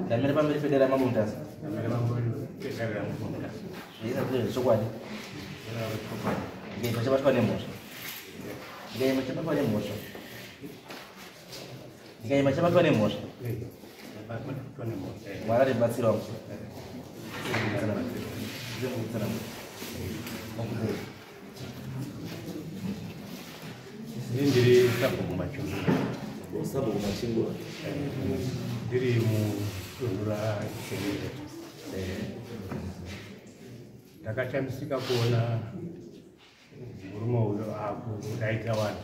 Damere pamberi federa mamuntas. Damere pamberi federa mamuntas. Ina kule sokwadi. Nge pacha batwa nemoto. Nge pacha batwa nemoto. Nge pacha batwa nemoto. Mara de batsiro. Ndiri sapo kumachungu. Sapo kumachingo. Ndiri mu tundura Chengete. Takachamisika kuona murume uyo akudaidza vanhu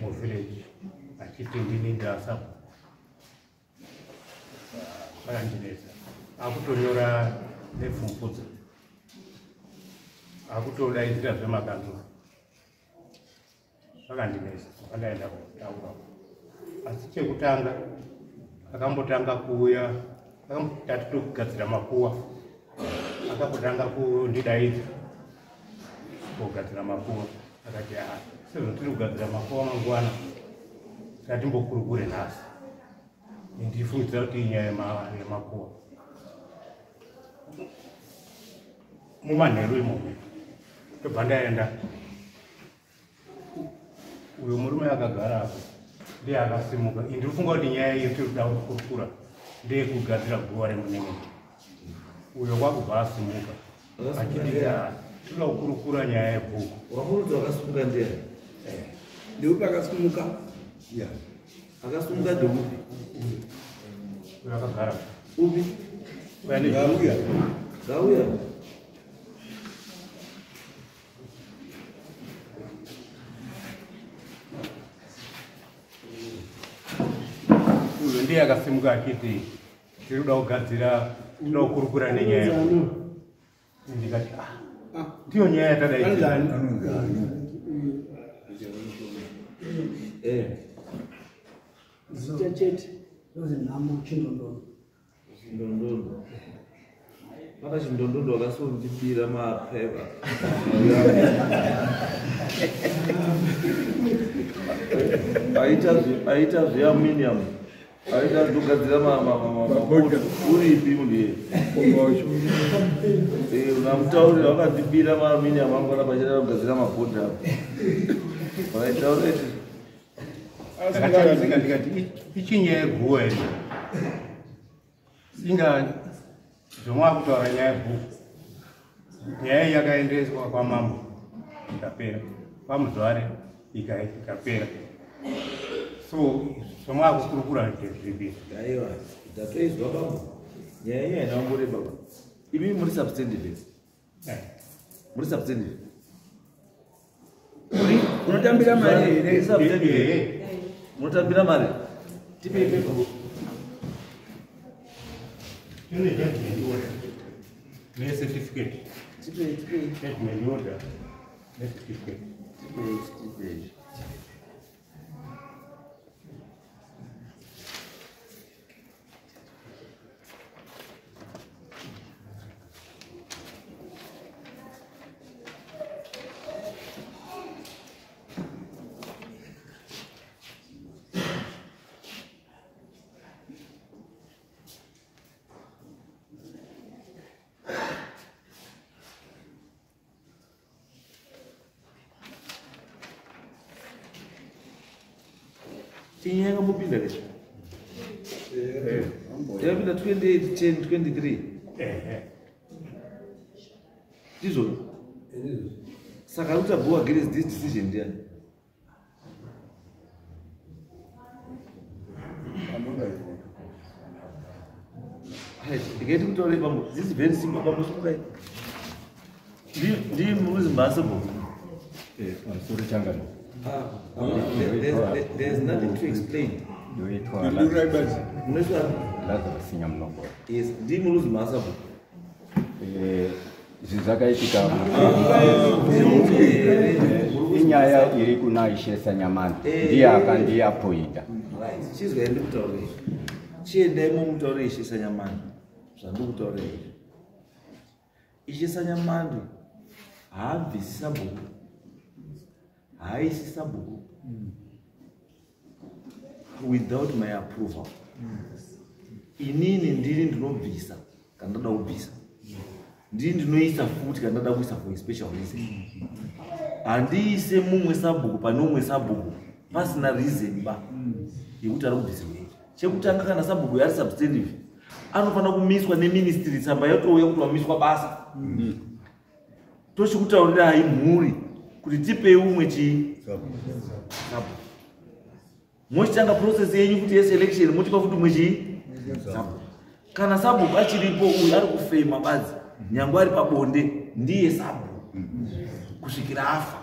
muvhileji achiti ndini ndasapo akandinetsa akutonyora nepfumvudza akutodaidzira zvemakanzwa zvakandinetsa akandaenda kutaura asi chekutanga akambotanga kuuya akambotati tokugadzira makuwa akambotanga kundidaidza kugadzira makuwa akati sezvo tiri kugadzira makuwa mangwana ngatimbokurukure nhasi ndifungidzira kuti inyaya yemakuwa mumanheru imomo tobva ndaenda uyo murume akagara apo ndiye akasimuka ndiri kufunga kuti nyaya iyo tirikuda kukurukura ndeyekugadzira guva remunenge uyo kwakubva asimuka achiti tinoda kukurukura nyaya yebhuku. Wamurudzo akasimuka ndiye? Ndeupi akasimuka? Akasimuka ndeupi? Uyo akagara upi? Gauya. Gauya. Uyo ndiye akasimuka achiti tirikuda kugadzira tinoda kukurukura nenyaya yebhuku. Ndikati ndiyo nyaya yatadaidza. Zita chete ndozinamo chindondondo. Chindondondo. Maka chindondondo akasondibira mapepa. Aita zvealuminium. Aita ndogadzira mapoto uripi mundiye. Unamutaurira wakandibira maaluminium angona pachida kugadzira mapoto apo. Waitaura eti ndikati ichinyaya yeguwa iri singa zvomwakutaura nyaya yebhuku nyaya iyi yakaendeswa kwamambo ikapera pamuzvare ikapera so zvomwakukurukura ndezvibiri. Aiwa ndatoizwa baba nyaya iyi haina kumboreba baba. Imi muri substantive muri substantive unotambira mari ere substantive unotambira mari tipe ipepo tine judgment order ne certificate tipe judgment order ne certificate tipe Tinyanga mupinda ke. Yapinda 28 10 23. Tizo. Saka utabhuwa against this decision ndiani? Ndikati kutaure pamwe. This is very simple pamwe sokai. Ndi muzi mbasa bo. Sorry changano. There's nothing to explain. Yes, Dimulus Masabu. Zizakaitika inyaya iri kunaishesa nyamani ndiye akandiyapoida. Right, chizvaende kutaurei chiendai mumutaurei ishesa nyamani zvandikutaurei ishesa nyamani haabvisi sabhuku haaisi sabhuku without my approval. inini ndiri ndinobvisa kana ndoda kubvisa, ndiri ndinoisa futi kana ndoda kuisa for a special reason. Handiise mumwe sabhuku pane umwe sabhuku pasina reason ba yekuti ari kubvisirwei. Chekutanga kana sabhuku yari substantive anofanira kumiswa neministry tsamba yotouya kuti wamiswa basa. Tochikutaurirai mhuri kuti tipei umwe sabhuku. Mochitanga process yenyu kuti yeselection motipa futi umwe sabhuku. Kana sabhuku achiripo uyu ari kufema badzi nyangwe ari pabonde ndiye sabhuku kusvikira afa,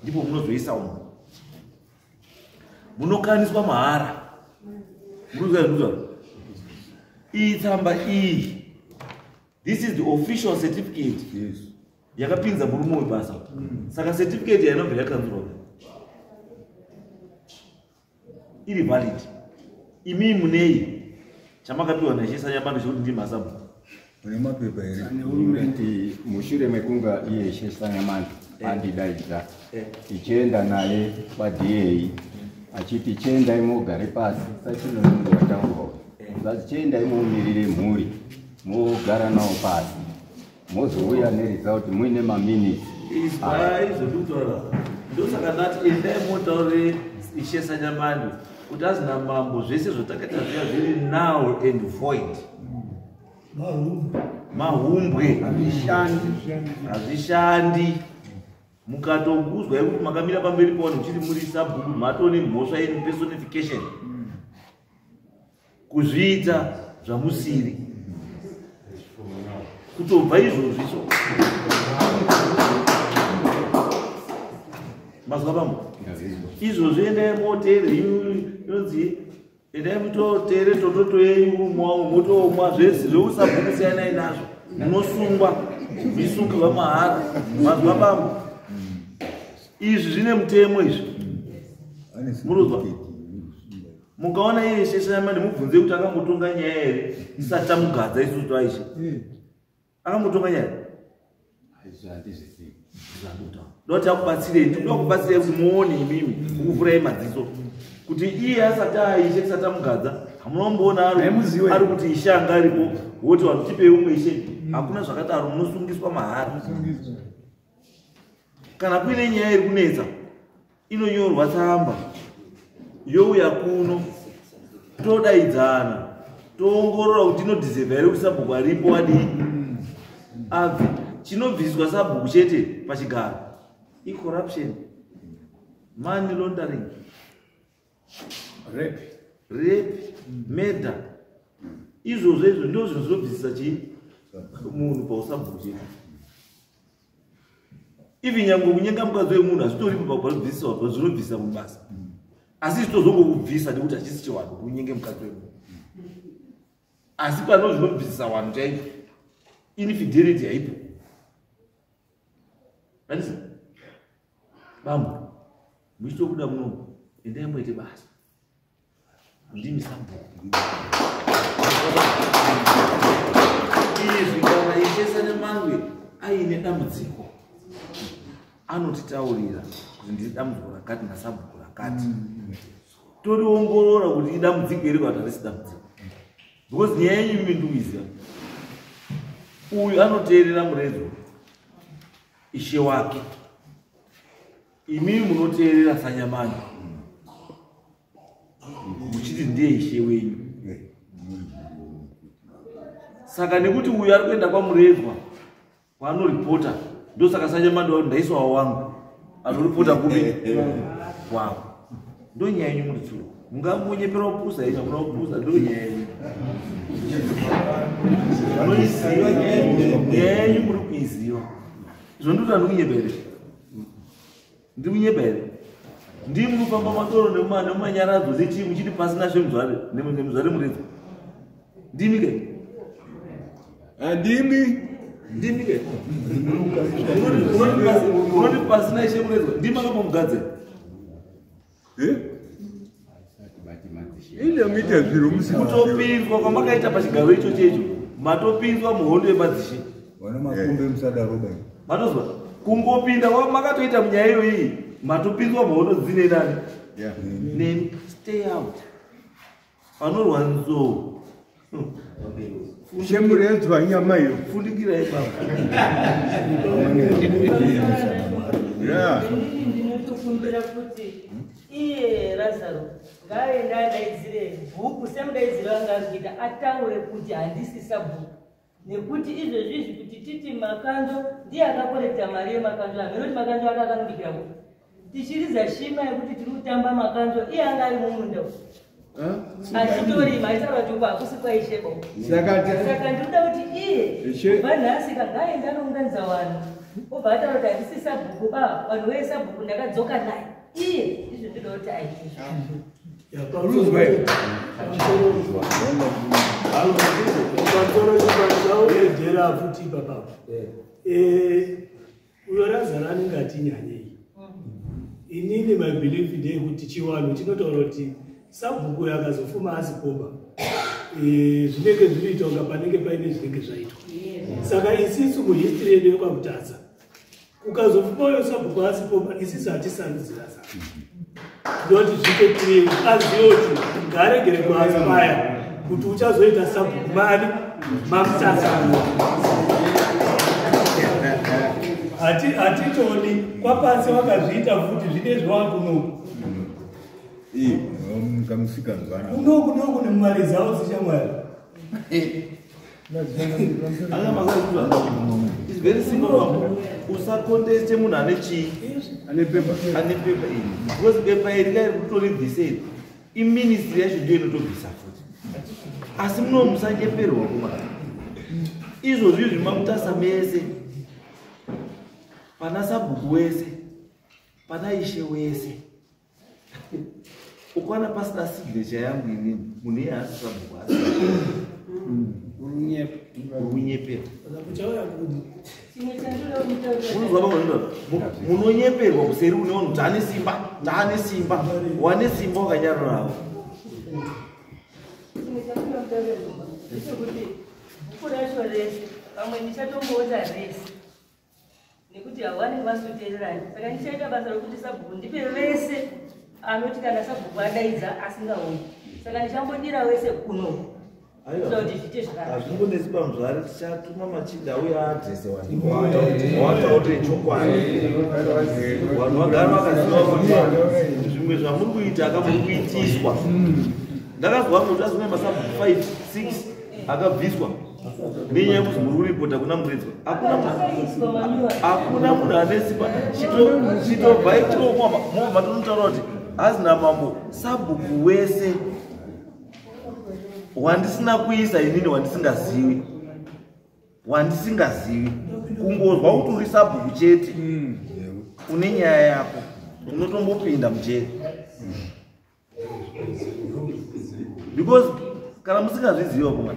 ndipo munozoisa umwe. Munokaniswa mahara. Iyi tsamba iyi, this is the official certificate. Yes. Yakapinza murume webasa. Saka certificate yainobva yakanzurwa iri valid. Imi munei chamakapiwa naChesanyamando chekuti ndi masabu. Pane mapepa ere. Hurumende mushure mekunga iye Chesanyamando andidaidza tichienda naye kwaDA achiti chiendai mugare pasi sachinononga wataurwa chiendai muumirire mhuri mogara nawo pasi mozouya neresult muine maminutes izoduktora ndosaka ndati endai motaurire Chesanyamando kuti azina mambo zvese zvotakaita zviya zviri null and void. Mahumbwe hazvishandi. Mukatonguzwa yekuti makamira pamberi pavo muchiri muri sabhuku matone mhosva yenyu personification kuzviita zvamusiri kutobva izvozvo izvo mazwa pamwe izvozvo endai motere inonzi endai mutotere tototo yenyu motomwa zvese zveusabhuku siyanai nazvo munosungwa visungirwa mahara. Mazwa pamwe izvi zvine mutemo izvi. Muruzwa mukaona iye Chesanyamando mubvunze kuti akambotonga nyaya here isati tamugadza isusu twaishe akambotonga nyaya ndoti akubatsirei ndikuda kubatsirei kuti muone imimi kukuvurai madziso kuti iye asati aishe tisati tamugadza hamunomboona ari kuti ishanga aripo woti vanotipei umwe ishe. Hakuna zvakadaro, munosungiswa mahara. Kana kuine nyaya iri kunetsa inonyorwa tsamba youya kuno todaidzana toongorora kuti inodhiserva here kuti sabhuku aripo adii abve. Chinobviswa sabhuku chete pachigaro icorruption, money laundering, rape, murder. Izvozvo izvo ndo zvinhu zvinobvisisa chii munhu pausabhuku chete. Ivi nyange kunyenga mukadzi wemunhu hazvitoripo pakubvisiswa zvinobvisa mubasa. Asi zvitozongokubvisa nekuti hachisi chewanhu kunyenge mukadzi wemunhu. Asi pano zvinobvisisa wanhu chaiko. Infidelity haipo. Andisa bambo muchitobuda muno endai moite basa. Ndimi sabhuku. Izvi kana Chesanyamando aine dambudziko anotitaurira kuti ndiri dambudziko rakati nasabhuku rakati. Toriongorora kuti idambudziko iri kana risi dambudziko. Because nyaya yenyu minduiziva. Uyu anoteerera muredzo ishe wake. Imimi munoteerera Sanyamando. Muchiti ndiye ishe wenyu. Saka nekuti uyu ari kuenda kwamuredzwa kwanoripota ndosaka Sanyamando kuti ndaiswa wangu anoripota kubi wako. Ndo nyaya yenyu muri tsuro. Mungamunyepera kupusa ina kuna kupusa ndo nyaya yenyu. Munoiziva nyaya yenyu muri kuiziva. Izvo ndoti handikunyepere. Ndikunyepere. Ndii munofamba matoro nemumanyaradzo dzechi muchiti pasina zvemuzvare nemuzvare muredzwa. Ndimi ke? Ndimi ke? Unoti pasina ishe muredzwa. Ndimi akambomugadze. Inoita zviro musika. Kutopinzwa kwamakaita pachigaro icho checho. Matopinzwa muhondo yepadzishe. Wana makumbe musadaro bai. Matozwa kungopinda kwamakatoita munyaya iyo iyi matopinzwa muhondo dzine nani? Name stay out. anorwanzo Shemuredzwa nyama iyo. fundikirai baba. Yeah. Ndinotokumbira kuti iye Lazaro ngaenda adaidzire bhuku semudaidziro anga azvita ataure kuti handisi sabhuku nekuti izvezvizvi kuti titi makanzo ndiye akakorekta mari yemakanzo amene kuti makanzo ake akanodikira kuti tichiriza shima yekuti tiri kutamba makanzo iye anga ari mumunda achitorima aitaura kuti uko hakusi kwaisheba saka ndinoda kuti iye kubva nhasi kangaenda anounganidza vanhu obva ataura kuti handisi sabhuku vanhu veye sabhuku ndakadzoka naye iye izvo ndinoda kuti aitizvo edera futi papa uyo Lazaro anenge atinyanyei inini my belief ndeyekuti chiwano chinotaura kuti sabhuku yakazofuma asipoba zvinenge zvinoita kunga panenge paine zvinenge zvaitwa saka isisu muhistory yedu yekwakutadza ukazofuma uyo sabhuku asipoba isisu hatisarudzira saka ndoti zvite tiri azive kuti ngaregere kuaspaya kuti uchazoita sabhuku mari mamutasa hatitoni kwapansi wakazviita futi zvine zvawakunoku Kamusika ngwana. unoku nemari dzavo dzichamwari It's very simple. Usaconteste munhu ane chii Ane paper. ane pepa iri because pepa iri kai kutoribvisei iministry yacho ndiyo inotobvisa futi asi munomusanyeperwa kuma izvozvi zvimamutasa mese pana sabhuku wese pana ishe wese ukwana pasina signature yangu inini munhu iye hasi sabhuku asi urunyeperwa chimwe chandinoda kutaura unozwa pamwe munonyeperwa kuseri une vanhu taane simba wane simba wakanyararawo chimwe chandinoda kutaura ndechekuti bhuku racho rese pamwe ndichatomboota rese nekuti hawanenge vasoteererani saka ndichaita basa rokuti sabhuku ndipe vese anoti kana sabhuku adaidza asingauyi saka ndichambodira wese kuno kuda kuti zviite zvakanaka hazvimbonesi pamuzvari tichatuma machinda uye aadrese wataute chokwadi vanhu vagara vakaziva kuti zvimwe zvamuri kuita akamuri kuitiswa ndakazwa kuti azvine masabhuku 5 6 akabviswa nenyaya yekuti muri kuripota kuna muredzwa hakuna munhu ane simba chitobva matonotaura kuti hazina mambo sabhuku wese wandisina kuisa inini wandisingazivi kungozwa kuti uri sabhuku chete une nyaya yako unotombopinda mujeri because kana musingazviziva kuma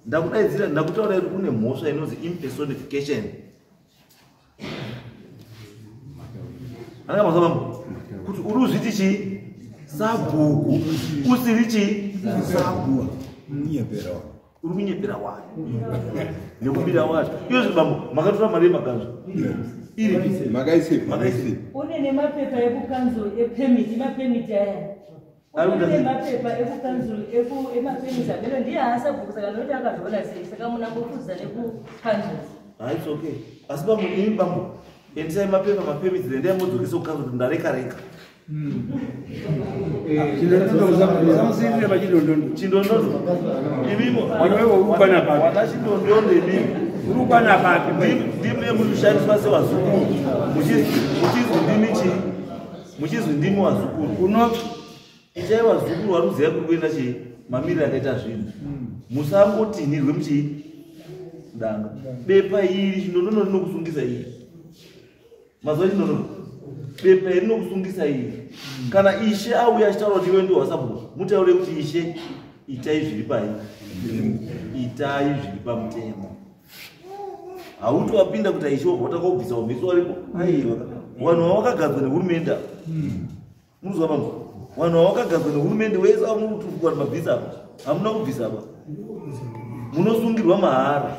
ndakudaidzira ndakutaura kuti kune mhosva inonzi impersonification angamazvamambo kuti uri uzviti chii sabhuku usiri chii sabhuku uri kunyepera wayo nekubira wacho iyo zvibambo makatora mari yemakanzo iri Makaisi. une nemapepa ekukanzuro epemiti mapemiti aya une nemapepa ekukanzuro emapemiti amene ndiye haasabhuku saka nokuti akazviona sei saka munambofudza nekukanzuro haits okay asi bambo ini bambo endisai mapepa mapemiti ndendaimbodzokeso kukanzuro kuti ndareka chindondondo imimo wana chindondondo imimo ndimi yemunoshandiswa sewazukuru muchizwi ndimi wazukuru ichai vazukuru vari kuziva kuri kuenda chii mamiriro akaita zvinhu musangotinhirwe muchii danga bepa iri chindondondo rinokusungisa iri mazuva chindondondo bepa iri rinokusungisa iri kana ishe auya achitaura kuti iwe ndiwo wasabhuku mutaure kuti ishe itai zviri pai itai zviri pamutemo hauti wapinda kuti ishe watakobvisa umhisi waripo aiwa vanhu vavakagadzwa nehurumende munozwa pamwe vanhu vavakagadzwa nehurumende wese amutufuka kuti mabvisa apa hamuna kubvisa apa munosungirwa mahara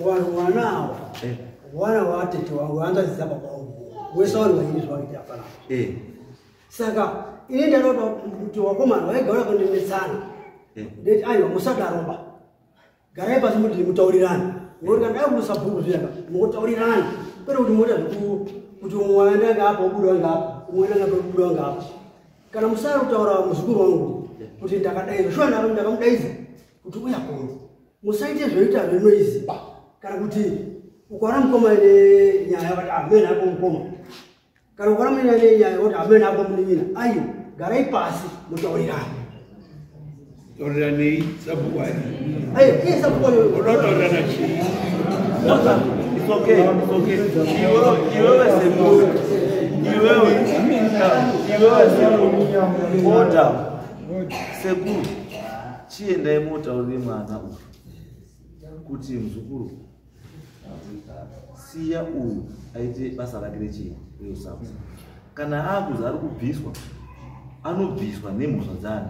wanhu wanawo wana watete wangu andadzidza baba wangu wesauri waizwa kuti hapana. Saka ini ndanoda kuti wakomana waigara kundimetsana. Ndeti aiwa musadaroba. Garai pasi muti mutaurirana. Ngoti kana kusabhuku zviyaka mutaurirana. Kwete kuti moda kuti mwana ngapa ubudo ngapa, mwana ngapa ubudo ngapa. Kana musara kutaura muzukuru wangu kuti ndakadaiza shwana ndakamudaiza kuti uya kono. Musaite zvoita zvinoizi. Kana kuti ukwana mukoma ine nyaya kuti amene ako mukoma. Kana ukwana mukoma ine nyaya kuti amene ako munin'ina. Ayo garai pasi mutaurirana. Taurirani sabhuku ari. Ayo sabhuku ayo. Unotaurana chii? It's okay. Iwewe sebu. Order. Sebu. Chienda imota uri mwana uyu. Kuti mzukuru. Siya uyu aite basa rake rechii reusapsa. Kana akuzi ari kubviswa, anobviswa nemhosva dzake.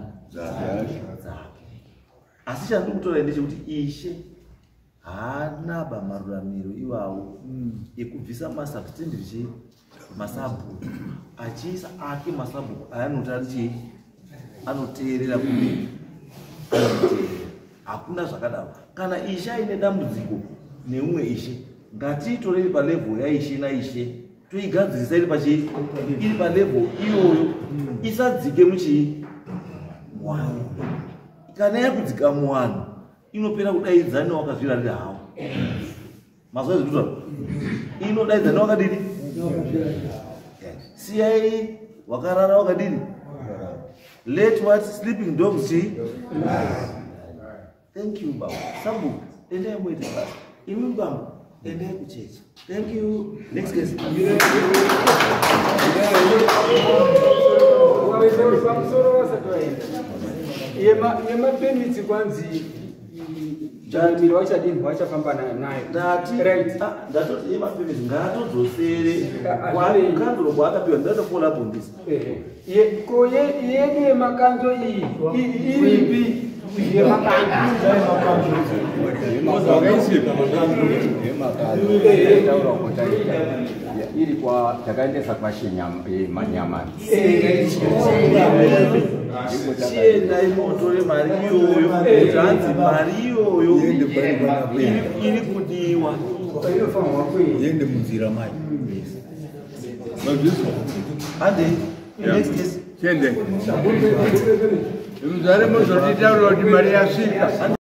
Asi chandiri kutora ndechekuti Ishe haana bamaruramiro iwawo ekubvisa masubstandard masabhuku achiisa ake masabhuku ayanoti anoteerera kune hakuna zvakadaro. Kana Ishe aine dambudziko neumwe Ishe, ngatiitorei palevel yaIshe naIshe toigadzirisa iri palevel iyoyo, isadzike muchii muwanhu. Kana yakudzika muwanhu inopera kudaidzana wakazvirarira hawo. Mazwa zvituta inodaidzana wakadini? Siyai wakarara wakadini? Let what sleeping dogs see. Thank you baba. Sabu endai muite basa. Imi baba endai kuchechi. Thank you. Next case. Yema permits kwanzi Jamil wachadini wachafamba nayo. Ndatoti yema permits ngatodzosere kandro kwakapiwa ndatokola bondisa. Yeye makanzo iripi iri kwa takaendesa kwashinyamani chienda imotore mari iyoyo kuti hanzi mari iyoyo iri kudiwa yende munzira mai hande next case chende muzare muzotitaura kuti mari yasvika.